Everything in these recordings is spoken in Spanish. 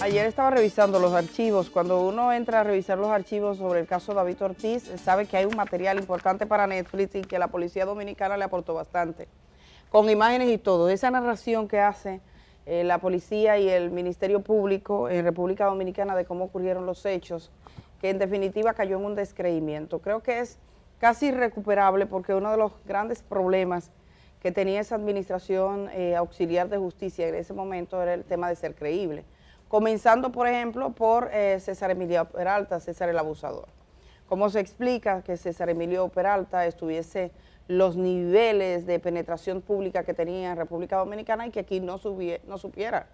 Ayer estaba revisando los archivos. Cuando uno entra a revisar los archivos sobre el caso David Ortiz, sabe que hay un material importante para Netflix y que la policía dominicana le aportó bastante, con imágenes y todo. Esa narración que hace la policía y el Ministerio Público en República Dominicana de cómo ocurrieron los hechos, que en definitiva cayó en un descreimiento. Creo que es casi irrecuperable porque uno de los grandes problemas que tenía esa administración auxiliar de justicia en ese momento era el tema de ser creíble. Comenzando, por ejemplo, por César Emilio Peralta, César el abusador. ¿Cómo se explica que César Emilio Peralta estuviese los niveles de penetración pública que tenía en República Dominicana y que aquí no supiera?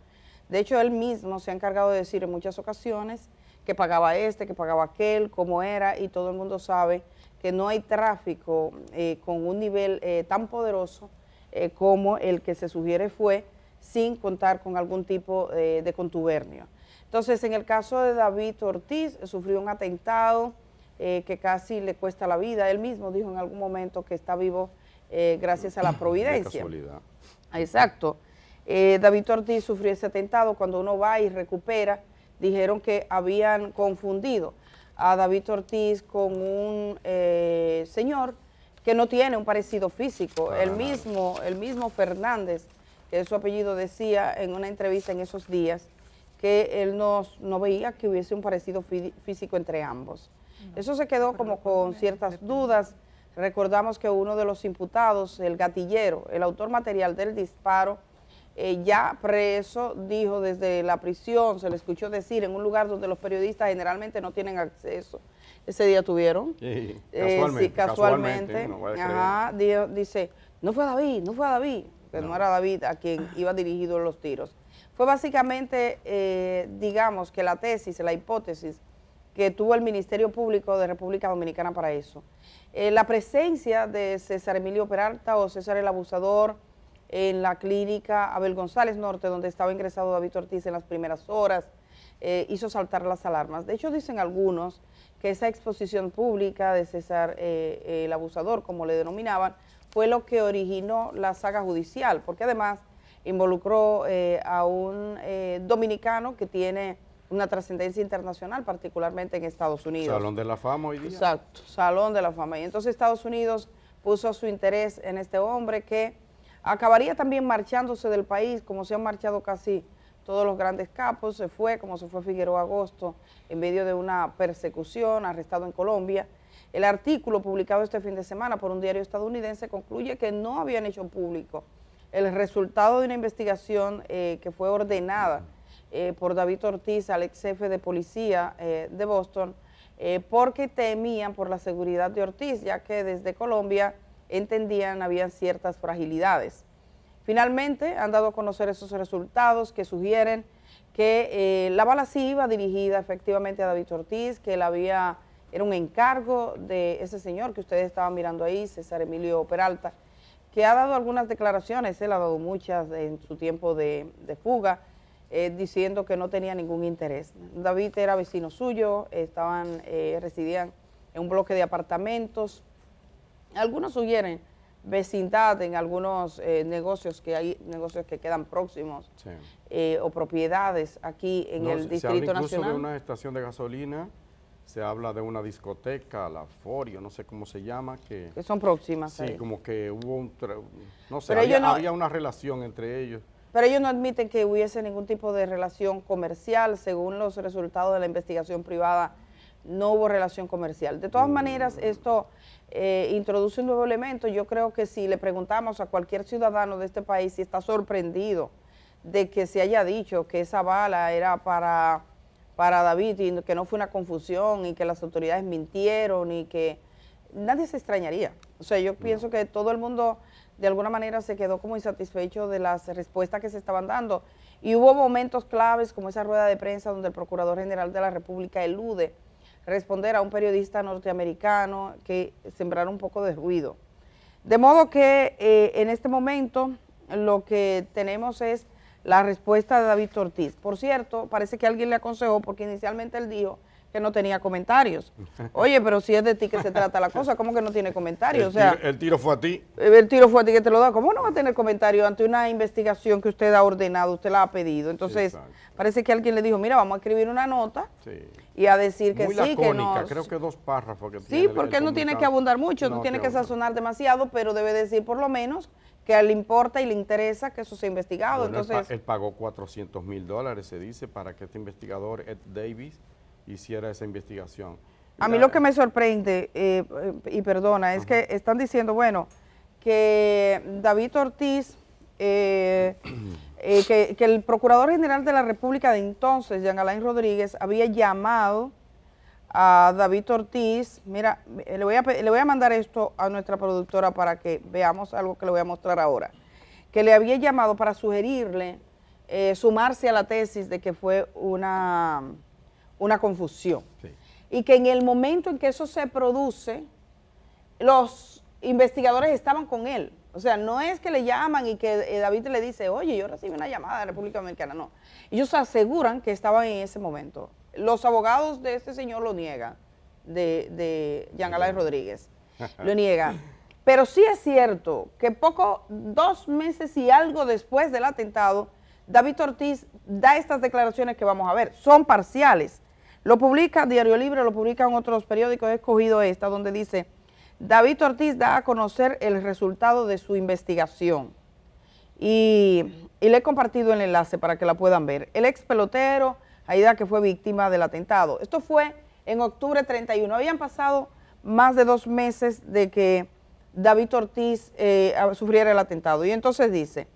De hecho, él mismo se ha encargado de decir en muchas ocasiones que pagaba que pagaba aquel, cómo era, y todo el mundo sabe que no hay tráfico con un nivel tan poderoso como el que se sugiere fue, sin contar con algún tipo de contubernio. Entonces, en el caso de David Ortiz, sufrió un atentado que casi le cuesta la vida. Él mismo dijo en algún momento que está vivo gracias a la providencia. De casualidad. Exacto. David Ortiz sufrió ese atentado. Cuando uno va y recupera, dijeron que habían confundido a David Ortiz con un señor que no tiene un parecido físico. El mismo Fernández, que su apellido, decía en una entrevista en esos días que él no veía que hubiese un parecido físico entre ambos. Eso se quedó como con ciertas dudas. Recordamos que uno de los imputados, el gatillero, el autor material del disparo, ya preso, dijo desde la prisión, se le escuchó decir en un lugar donde los periodistas generalmente no tienen acceso. Ese día tuvieron. Sí, casualmente. No ajá, dice, no fue David, que no era David a quien iba dirigido los tiros. Fue básicamente, digamos, que la tesis, la hipótesis que tuvo el Ministerio Público de República Dominicana para eso. La presencia de César Emilio Peralta o César el Abusador en la clínica Abel González Norte, donde estaba ingresado David Ortiz en las primeras horas, hizo saltar las alarmas. De hecho, dicen algunos que esa exposición pública de César el Abusador, como le denominaban, fue lo que originó la saga judicial, porque además involucró a un dominicano que tiene una trascendencia internacional, particularmente en Estados Unidos. Salón de la Fama hoy día. Exacto, Salón de la Fama. Y entonces Estados Unidos puso su interés en este hombre que acabaría también marchándose del país, como se han marchado casi todos los grandes capos. Se fue, como se fue Figueroa Agosto, en medio de una persecución, arrestado en Colombia. El artículo publicado este fin de semana por un diario estadounidense concluye que no habían hecho público el resultado de una investigación que fue ordenada por David Ortiz al ex jefe de policía de Boston, porque temían por la seguridad de Ortiz, ya que desde Colombia entendían habían ciertas fragilidades. Finalmente han dado a conocer esos resultados que sugieren que la bala sí iba dirigida efectivamente a David Ortiz, que era un encargo de ese señor que ustedes estaban mirando ahí, César Emilio Peralta, que ha dado algunas declaraciones, él ha dado muchas en su tiempo de fuga, diciendo que no tenía ningún interés. David era vecino suyo, residían en un bloque de apartamentos. Algunos sugieren vecindad en algunos negocios que quedan próximos, sí, o propiedades aquí en el Distrito Nacional. Se habla incluso de una estación de gasolina, se habla de una discoteca, la Forio, no sé cómo se llama. Que son próximas. Sí, ahí. Como que hubo no sé, había una relación entre ellos. Pero ellos no admiten que hubiese ningún tipo de relación comercial. Según los resultados de la investigación privada, no hubo relación comercial. De todas maneras, esto introduce un nuevo elemento. Yo creo que si le preguntamos a cualquier ciudadano de este país si está sorprendido de que se haya dicho que esa bala era para David y que no fue una confusión y que las autoridades mintieron y que nadie se extrañaría. O sea, yo pienso que todo el mundo de alguna manera se quedó como insatisfecho de las respuestas que se estaban dando. Y hubo momentos claves como esa rueda de prensa donde el Procurador General de la República elude responder a un periodista norteamericano que sembraron un poco de ruido. De modo que en este momento lo que tenemos es la respuesta de David Ortiz. Por cierto, parece que alguien le aconsejó, porque inicialmente él dijo que no tenía comentarios. Oye, pero si es de ti que se trata la cosa, ¿cómo que no tiene comentarios? O sea, el tiro fue a ti. el tiro fue a ti que te lo da. ¿Cómo no va a tener comentarios ante una investigación que usted ha ordenado, usted la ha pedido? Entonces, Exacto. Parece que alguien le dijo, mira, vamos a escribir una nota Sí. y a decir que Muy sí, que no. lacónica, creo que 2 párrafos que Sí, tiene porque el no tiene comunicado. que abundar mucho, no tiene que abundar. sazonar demasiado, pero debe decir por lo menos que le importa y le interesa que eso sea investigado. Bueno, Entonces, él pagó $400,000, se dice, para que este investigador, Ed Davis, hiciera esa investigación. a mí Mira, lo que me sorprende, y perdona, es que están diciendo, bueno, que David Ortiz, que el Procurador General de la República de entonces, Jean Alain Rodríguez, había llamado a David Ortiz. Mira, le voy a mandar esto a nuestra productora para que veamos algo que le voy a mostrar ahora, que le había llamado para sugerirle sumarse a la tesis de que fue una confusión. Sí. Y que en el momento en que eso se produce, los investigadores estaban con él. O sea, no es que le llaman y que David le dice, oye, yo recibí una llamada de la República Dominicana, no. Ellos aseguran que estaban en ese momento. Los abogados de este señor lo niegan, de Jean Alain Rodríguez, lo niegan. Pero sí es cierto que 2 meses y algo después del atentado, David Ortiz da estas declaraciones que vamos a ver. Son parciales. Lo publica Diario Libre, lo publican otros periódicos, he escogido esta, donde dice, David Ortiz da a conocer el resultado de su investigación. Y le he compartido el enlace para que la puedan ver. El ex pelotero, Aida, que fue víctima del atentado. Esto fue en octubre 31. Habían pasado más de 2 meses de que David Ortiz sufriera el atentado. Y entonces dice,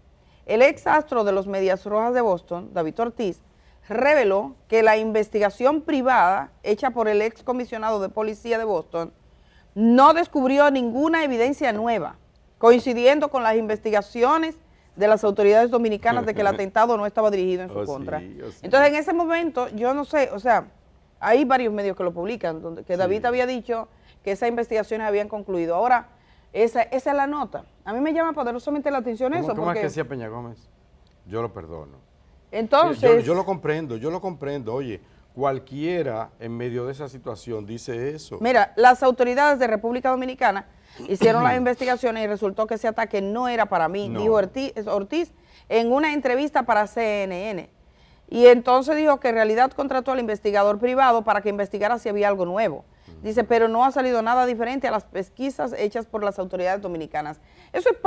el ex astro de los Medias Rojas de Boston, David Ortiz, reveló que la investigación privada hecha por el ex comisionado de policía de Boston no descubrió ninguna evidencia nueva, coincidiendo con las investigaciones de las autoridades dominicanas de que el atentado no estaba dirigido en su contra. Sí. Entonces, en ese momento, yo no sé, o sea, hay varios medios que lo publican, donde que David había dicho que esas investigaciones habían concluido. Ahora, esa es la nota. A mí me llama poderosamente la atención eso. ¿Cómo porque es que decía Peña Gómez? Yo lo perdono. Entonces, Yo lo comprendo. Oye, cualquiera en medio de esa situación dice eso. mira, las autoridades de República Dominicana hicieron las investigaciones y resultó que ese ataque no era para mí, No. dijo Ortiz en una entrevista para CNN. Y entonces dijo que en realidad contrató al investigador privado para que investigara si había algo nuevo. Dice, pero no ha salido nada diferente a las pesquisas hechas por las autoridades dominicanas. Eso es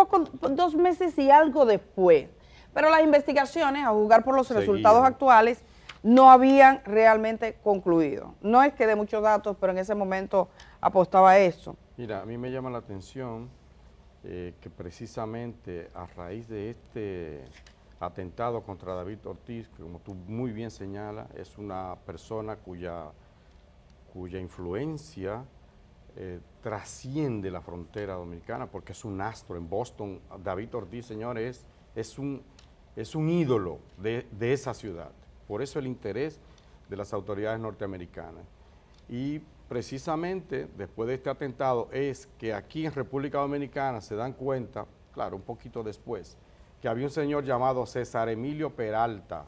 2 meses y algo después. Pero las investigaciones, a juzgar por los resultados actuales, no habían realmente concluido. No es que dé muchos datos, pero en ese momento apostaba a eso. Mira, a mí me llama la atención que precisamente a raíz de este atentado contra David Ortiz, que como tú muy bien señalas, es una persona cuya influencia trasciende la frontera dominicana, porque es un astro en Boston. David Ortiz, señores, es un ídolo de esa ciudad. Por eso el interés de las autoridades norteamericanas. Y precisamente después de este atentado es que aquí en República Dominicana se dan cuenta, claro, un poquito después, que había un señor llamado César Emilio Peralta,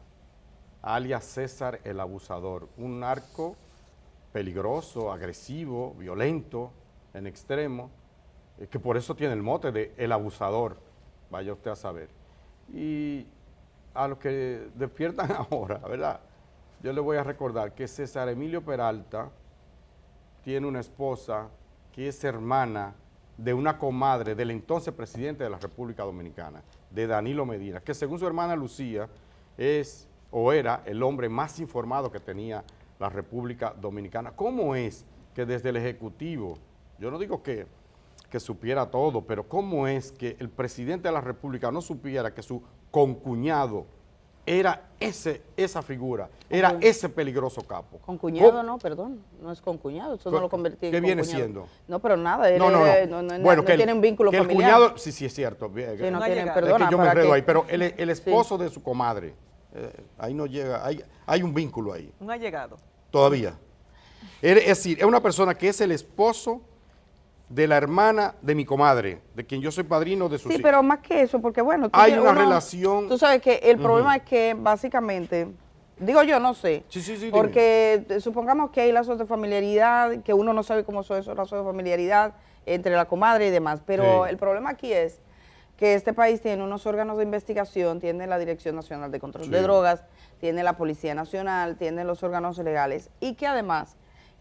alias César el Abusador, un narco peligroso, agresivo, violento, en extremo, que por eso tiene el mote de El Abusador, vaya usted a saber. Y a los que despiertan ahora, ¿verdad? Yo le voy a recordar que César Emilio Peralta tiene una esposa que es hermana de una comadre del entonces presidente de la República Dominicana, de Danilo Medina, que según su hermana Lucía es o era el hombre más informado que tenía la República Dominicana. ¿Cómo es que desde el Ejecutivo, yo no digo que supiera todo, pero cómo es que el presidente de la República no supiera que su concuñado era esa figura, era ese peligroso capo? Con cuñado no, perdón, no es con cuñado, eso no lo convertí en ¿Qué viene concuñado. siendo? No, pero nada, él No. Bueno, no tiene un vínculo que familiar. el cuñado, sí es cierto. Sí, no No ha tiene, llegado. perdona. Es que yo me para enredo que- ahí, pero el esposo de su comadre, ahí no llega, hay un vínculo ahí, No ha llegado. todavía. Es decir, es una persona que es el esposo de la hermana de mi comadre, de quien yo soy padrino de sus Sí, hijos. pero más que eso, porque bueno, Hay una relación. Tú sabes que el problema es que básicamente Digo yo, no sé. Sí, sí, sí. Porque supongamos que hay lazos de familiaridad, que uno no sabe cómo son esos lazos de familiaridad entre la comadre y demás. Pero Sí. el problema aquí es que este país tiene unos órganos de investigación, tiene la Dirección Nacional de Control de Drogas, tiene la Policía Nacional, tiene los órganos legales y que además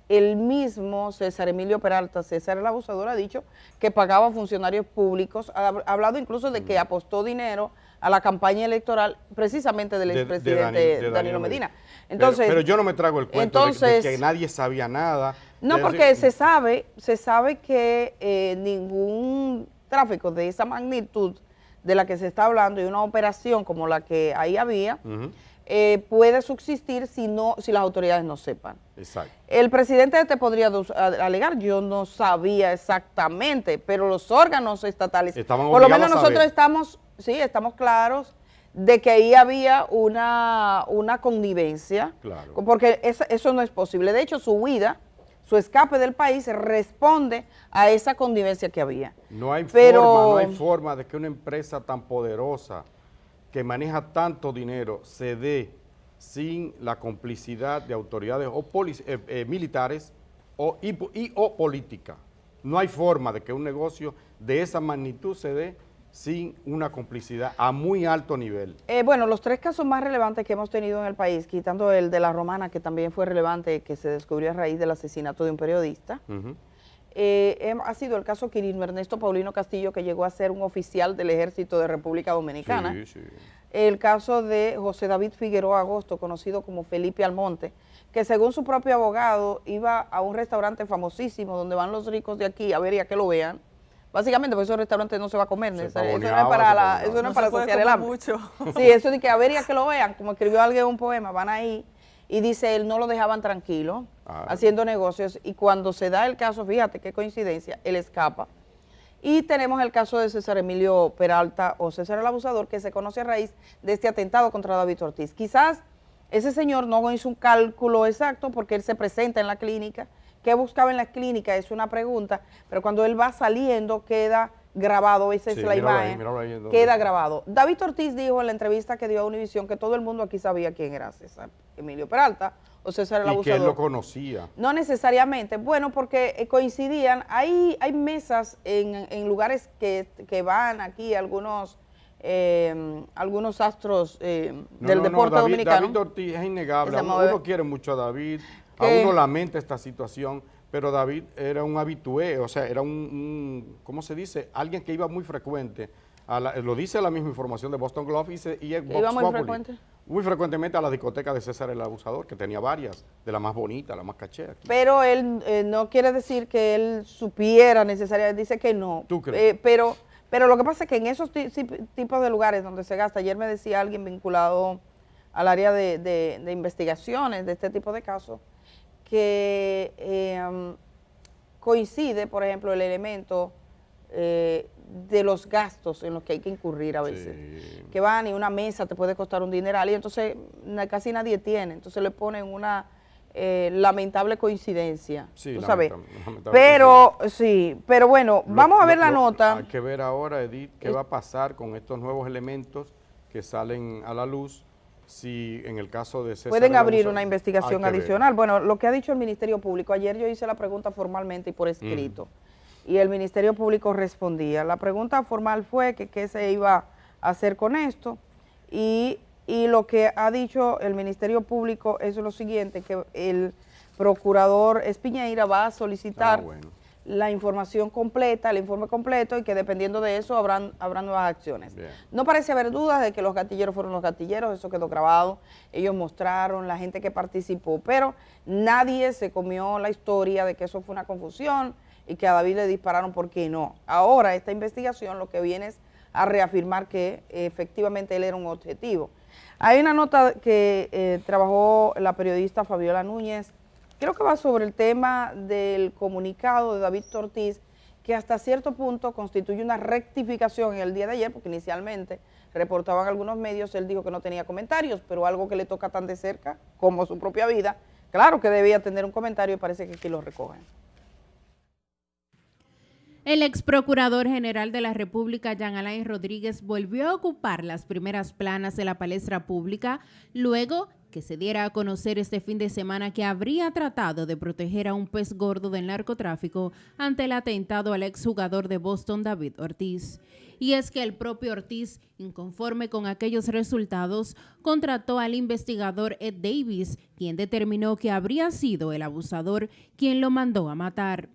el mismo César Emilio Peralta, César el Abusador, ha dicho que pagaba a funcionarios públicos, ha hablado incluso de que apostó dinero a la campaña electoral precisamente del expresidente Danilo Medina. Entonces, pero yo no me trago el cuento de que nadie sabía nada. No, porque se sabe que ningún tráfico de esa magnitud de la que se está hablando y una operación como la que ahí había, puede subsistir si las autoridades no sepan. Exacto. El presidente te podría alegar, yo no sabía exactamente, pero los órganos estatales, estaban por lo menos obligados a nosotros saber. estamos claros de que ahí había una connivencia, Claro. porque eso no es posible. De hecho, su huida, su escape del país responde a esa connivencia que había. No hay forma de que una empresa tan poderosa que maneja tanto dinero se dé sin la complicidad de autoridades o militares o política. No hay forma de que un negocio de esa magnitud se dé sin una complicidad a muy alto nivel. Bueno, los 3 casos más relevantes que hemos tenido en el país, quitando el de La Romana, que también fue relevante, que se descubrió a raíz del asesinato de un periodista, ha sido el caso Quirino Ernesto Paulino Castillo, que llegó a ser un oficial del Ejército de República Dominicana. Sí, sí. El caso de José David Figueroa Agosto, conocido como Felipe Almonte, que según su propio abogado iba a un restaurante famosísimo donde van los ricos de aquí a ver y a que lo vean. Básicamente, porque esos restaurantes no se va a comer, eso no es para saciar el hambre. Mucho. Sí, eso de que a ver y a que lo vean, como escribió alguien un poema, van ahí y dice él, no lo dejaban tranquilo, haciendo negocios, y cuando se da el caso, fíjate qué coincidencia, él escapa. Y tenemos el caso de César Emilio Peralta, o César el Abusador, que se conoce a raíz de este atentado contra David Ortiz. Quizás ese señor no hizo un cálculo exacto porque él se presenta en la clínica. ¿Qué buscaba en la clínica? Es una pregunta, pero cuando él va saliendo queda grabado, esa es la imagen, queda grabado. David Ortiz dijo en la entrevista que dio a Univisión que todo el mundo aquí sabía quién era César Emilio Peralta o César el Abusador. Y que él lo conocía. No necesariamente, bueno, porque coincidían, hay mesas en lugares que van aquí algunos astros del deporte dominicano. David Ortiz es innegable, uno quiere mucho a David, a uno lamenta esta situación, pero David era un habitué, o sea, era ¿cómo se dice? Alguien que iba muy frecuente, lo dice la misma información de Boston Globe y es ¿Iba muy frecuente? Muy frecuentemente a la discoteca de César el Abusador, que tenía varias, de la más bonita, la más caché aquí. Pero él no quiere decir que él supiera necesariamente, dice que no. ¿Tú crees? Pero lo que pasa es que en esos tipos de lugares donde se gasta, ayer me decía alguien vinculado al área de investigaciones de este tipo de casos, que coincide, por ejemplo, el elemento de los gastos en los que hay que incurrir a veces. Sí. Que van y una mesa te puede costar un dineral y entonces casi nadie tiene. Entonces le ponen una lamentable coincidencia. Sí, ¿tú sabes? Pero sí, pero bueno, vamos a ver la nota. Hay que ver ahora, Edith, qué va a pasar con estos nuevos elementos que salen a la luz. Si en el caso de César pueden abrir una investigación adicional. Bueno, lo que ha dicho el Ministerio Público, ayer yo hice la pregunta formalmente y por escrito, y el Ministerio Público respondía. La pregunta formal fue que qué se iba a hacer con esto, y lo que ha dicho el Ministerio Público es lo siguiente, que el procurador Espiñeira va a solicitar la información completa, el informe completo, y que dependiendo de eso habrán nuevas acciones. Bien. No parece haber dudas de que los gatilleros fueron los gatilleros, eso quedó grabado, ellos mostraron la gente que participó, pero nadie se comió la historia de que eso fue una confusión y que a David le dispararon porque no. Ahora esta investigación lo que viene es a reafirmar que efectivamente él era un objetivo. Hay una nota que trabajó la periodista Fabiola Núñez, creo que va sobre el tema del comunicado de David Ortiz, que hasta cierto punto constituye una rectificación en el día de ayer, porque inicialmente reportaban algunos medios, él dijo que no tenía comentarios, pero algo que le toca tan de cerca como su propia vida, claro que debía tener un comentario y parece que aquí lo recogen. El ex procurador general de la República, Jean Alain Rodríguez, volvió a ocupar las primeras planas de la palestra pública luego que se diera a conocer este fin de semana que habría tratado de proteger a un pez gordo del narcotráfico ante el atentado al exjugador de Boston, David Ortiz. Y es que el propio Ortiz, inconforme con aquellos resultados, contrató al investigador Ed Davis, quien determinó que habría sido el abusador quien lo mandó a matar.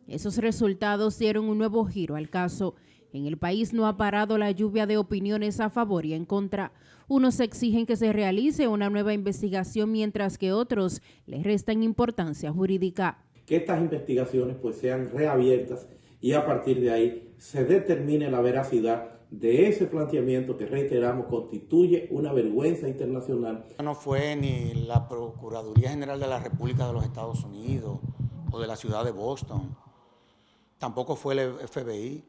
Esos resultados dieron un nuevo giro al caso. En el país no ha parado la lluvia de opiniones a favor y en contra. Unos exigen que se realice una nueva investigación, mientras que otros le restan importancia jurídica. Que estas investigaciones pues sean reabiertas y a partir de ahí se determine la veracidad de ese planteamiento que, reiteramos, constituye una vergüenza internacional. No fue ni la Procuraduría General de la República de los Estados Unidos o de la ciudad de Boston. Tampoco fue el FBI.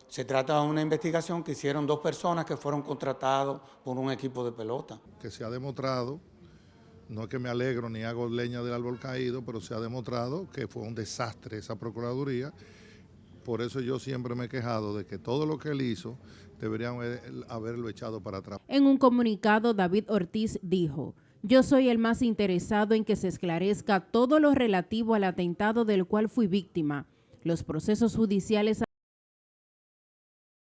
Se trata de una investigación que hicieron dos personas que fueron contratados por un equipo de pelota. Que se ha demostrado, no es que me alegro ni hago leña del árbol caído, pero se ha demostrado que fue un desastre esa Procuraduría. Por eso yo siempre me he quejado de que todo lo que él hizo deberían haberlo echado para atrás. En un comunicado, David Ortiz dijo: "Yo soy el más interesado en que se esclarezca todo lo relativo al atentado del cual fui víctima. Los procesos judiciales